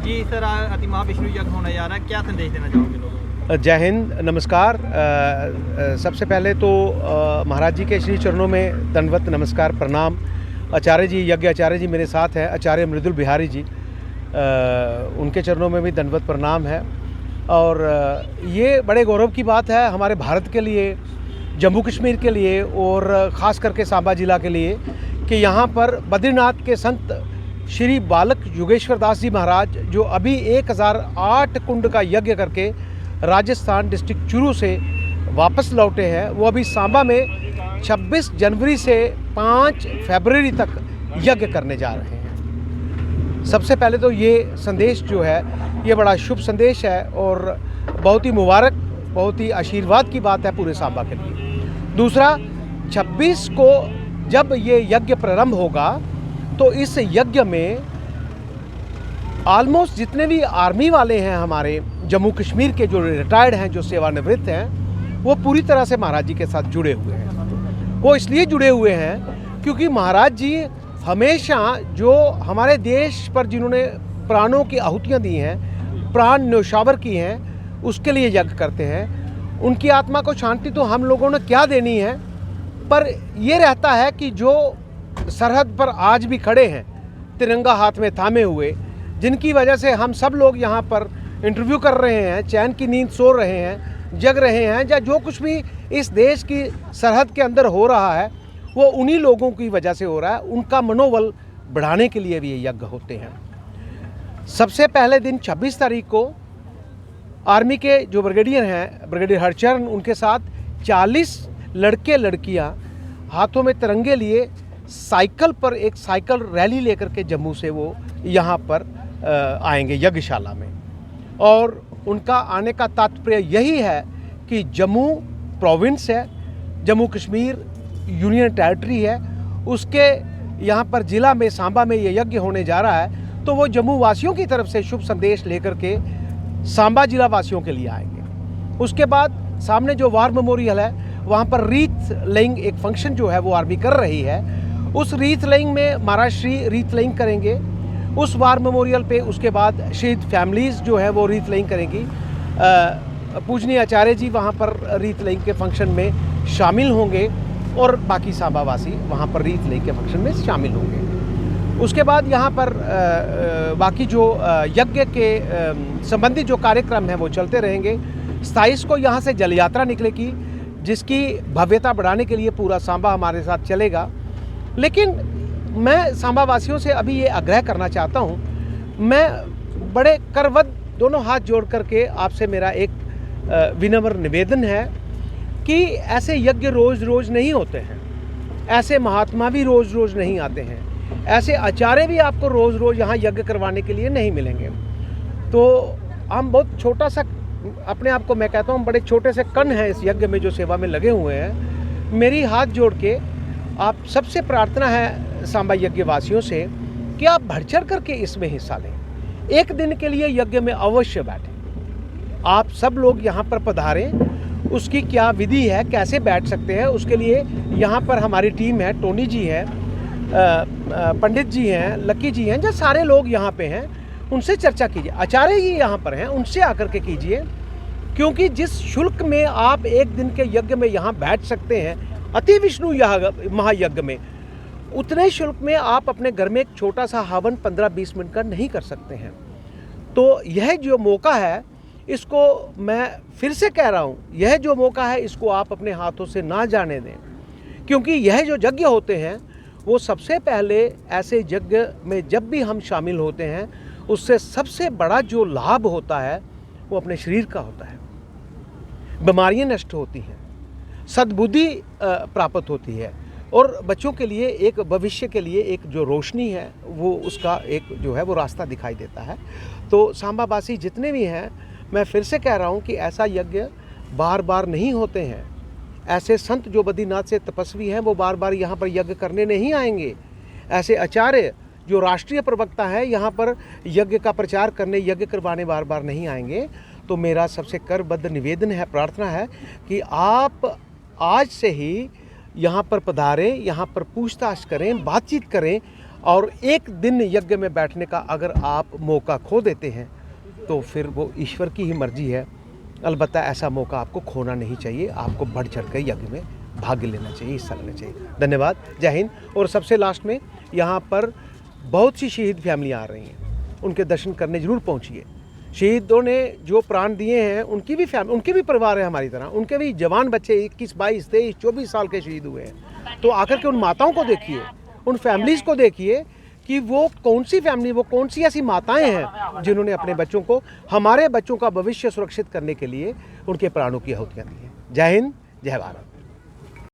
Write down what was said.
जी sir, अति महाविष्णु यज्ञ होने जा रहा है, क्या संदेश देना चाहोगे लोगों को? जय हिंद, नमस्कार। सबसे पहले तो महाराज जी के श्री चरणों में दंडवत नमस्कार प्रणाम। आचार्य जी, यज्ञ आचार्य जी मेरे साथ हैं, आचार्य मृदुल बिहारी जी, उनके चरणों में भी दंडवत प्रणाम है। और ये बड़े गौरव की बात है हमारे भारत के लिए, जम्मू कश्मीर के लिए और ख़ास करके सांबा जिला के लिए कि यहाँ पर बद्रीनाथ के संत श्री बालक योगेश्वर दास जी महाराज, जो अभी 1008 कुंड का यज्ञ करके राजस्थान डिस्ट्रिक्ट चूरू से वापस लौटे हैं, वो अभी सांबा में 26 जनवरी से 5 फरवरी तक यज्ञ करने जा रहे हैं। सबसे पहले तो ये संदेश जो है ये बड़ा शुभ संदेश है और बहुत ही मुबारक, बहुत ही आशीर्वाद की बात है पूरे सांबा के लिए। दूसरा, 26 को जब ये यज्ञ प्रारंभ होगा तो इस यज्ञ में ऑलमोस्ट जितने भी आर्मी वाले हैं हमारे जम्मू कश्मीर के, जो रिटायर्ड हैं, जो सेवानिवृत्त हैं, वो पूरी तरह से महाराज जी के साथ जुड़े हुए हैं। वो इसलिए जुड़े हुए हैं क्योंकि महाराज जी हमेशा जो हमारे देश पर जिन्होंने प्राणों की आहुतियाँ दी हैं, प्राण न्यौछावर की हैं, उसके लिए यज्ञ करते हैं। उनकी आत्मा को शांति तो हम लोगों ने क्या देनी है, पर ये रहता है कि जो सरहद पर आज भी खड़े हैं तिरंगा हाथ में थामे हुए, जिनकी वजह से हम सब लोग यहाँ पर इंटरव्यू कर रहे हैं, चैन की नींद सो रहे हैं, जग रहे हैं, या जो कुछ भी इस देश की सरहद के अंदर हो रहा है वो उन्हीं लोगों की वजह से हो रहा है। उनका मनोबल बढ़ाने के लिए भी ये यज्ञ होते हैं। सबसे पहले दिन 26 तारीख को आर्मी के जो ब्रिगेडियर हैं, ब्रिगेडियर हरचरण, उनके साथ 40 लड़के लड़कियां हाथों में तिरंगे लिए साइकिल पर एक साइकिल रैली लेकर के जम्मू से वो यहाँ पर आएंगे यज्ञशाला में। और उनका आने का तात्पर्य यही है कि जम्मू प्रोविंस है, जम्मू कश्मीर यूनियन टेरिटरी है, उसके यहाँ पर ज़िला में सांबा में ये यज्ञ होने जा रहा है, तो वो जम्मू वासियों की तरफ से शुभ संदेश लेकर के सांबा जिला वासियों के लिए आएंगे। उसके बाद सामने जो वार मेमोरियल है वहाँ पर रीथ लेइंग एक फंक्शन जो है वो आर्मी कर रही है, उस रीथ लेइंग में महाराज श्री रीथ लेइंग करेंगे उस वार मेमोरियल पे। उसके बाद शहीद फैमिलीज़ जो है वो रीथ लेइंग करेंगी। पूजनीय आचार्य जी वहाँ पर रीथ लेइंग के फंक्शन में शामिल होंगे और बाकी सांबा वासी वहाँ पर रीथ लेइंग के फंक्शन में शामिल होंगे। उसके बाद यहाँ पर बाकी जो यज्ञ के संबंधित जो कार्यक्रम हैं वो चलते रहेंगे। 27 को यहाँ से जल यात्रा निकलेगी, जिसकी भव्यता बढ़ाने के लिए पूरा सांबा हमारे साथ चलेगा। लेकिन मैं सांबा वासियों से अभी ये आग्रह करना चाहता हूँ, मैं बड़े करवद दोनों हाथ जोड़ करके आपसे मेरा एक विनम्र निवेदन है कि ऐसे यज्ञ रोज़ रोज़ नहीं होते हैं, ऐसे महात्मा भी रोज़ रोज़ नहीं आते हैं, ऐसे आचार्य भी आपको रोज़ रोज़ यहाँ यज्ञ करवाने के लिए नहीं मिलेंगे। तो हम बहुत छोटा सा, अपने आप को मैं कहता हूँ बड़े छोटे से कण हैं इस यज्ञ में जो सेवा में लगे हुए हैं। मेरी हाथ जोड़ के आप सबसे प्रार्थना है सांबा यज्ञ वासियों से कि आप बढ़ चढ़ करके इसमें हिस्सा लें। एक दिन के लिए यज्ञ में अवश्य बैठें। आप सब लोग यहाँ पर पधारें। उसकी क्या विधि है, कैसे बैठ सकते हैं, उसके लिए यहाँ पर हमारी टीम है, टोनी जी हैं, पंडित जी हैं, लकी जी हैं, जो सारे लोग यहाँ पे हैं, उनसे चर्चा कीजिए। आचार्य जी यहाँ पर हैं, उनसे आकर के कीजिए, क्योंकि जिस शुल्क में आप एक दिन के यज्ञ में यहाँ बैठ सकते हैं अति विष्णु महायज्ञ में, उतने शुल्क में आप अपने घर में एक छोटा सा हवन 15-20 मिनट का नहीं कर सकते हैं। तो यह जो मौका है, इसको मैं फिर से कह रहा हूँ, यह जो मौका है इसको आप अपने हाथों से ना जाने दें, क्योंकि यह जो यज्ञ होते हैं वो सबसे पहले ऐसे यज्ञ में जब भी हम शामिल होते हैं उससे सबसे बड़ा जो लाभ होता है वो अपने शरीर का होता है। बीमारियां नष्ट होती हैं, सद्बुद्धि प्राप्त होती है, और बच्चों के लिए एक भविष्य के लिए एक जो रोशनी है वो उसका एक जो है वो रास्ता दिखाई देता है। तो सांबावासी जितने भी हैं, मैं फिर से कह रहा हूँ कि ऐसा यज्ञ बार बार नहीं होते हैं। ऐसे संत जो बद्रीनाथ से तपस्वी हैं वो बार बार यहाँ पर यज्ञ करने नहीं आएंगे। ऐसे आचार्य जो राष्ट्रीय प्रवक्ता हैं यहाँ पर यज्ञ का प्रचार करने, यज्ञ करवाने बार बार नहीं आएंगे। तो मेरा सबसे करबद्ध निवेदन है, प्रार्थना है कि आप आज से ही यहाँ पर पधारें, यहाँ पर पूछताछ करें, बातचीत करें, और एक दिन यज्ञ में बैठने का अगर आप मौका खो देते हैं तो फिर वो ईश्वर की ही मर्जी है। अलबत्ता ऐसा मौका आपको खोना नहीं चाहिए, आपको बढ़ चढ़ कर यज्ञ में भाग लेना चाहिए, हिस्सा लेना चाहिए। धन्यवाद, जय हिंद। और सबसे लास्ट में यहाँ पर बहुत सी शहीद फैमिलियाँ आ रही हैं, उनके दर्शन करने ज़रूर पहुँचिए। शहीदों ने जो प्राण दिए हैं उनकी भी परिवार है हमारी तरह, उनके भी जवान बच्चे 21, 22, 23, 24 साल के शहीद हुए हैं। तो आकर के उन माताओं को देखिए, उन फैमिलीज़ को देखिए कि वो कौन सी फैमिली, वो कौन सी ऐसी माताएं हैं जिन्होंने अपने बच्चों को, हमारे बच्चों का भविष्य सुरक्षित करने के लिए उनके प्राणों की आहुतियाँ दी हैं। जय हिंद, जय भारत।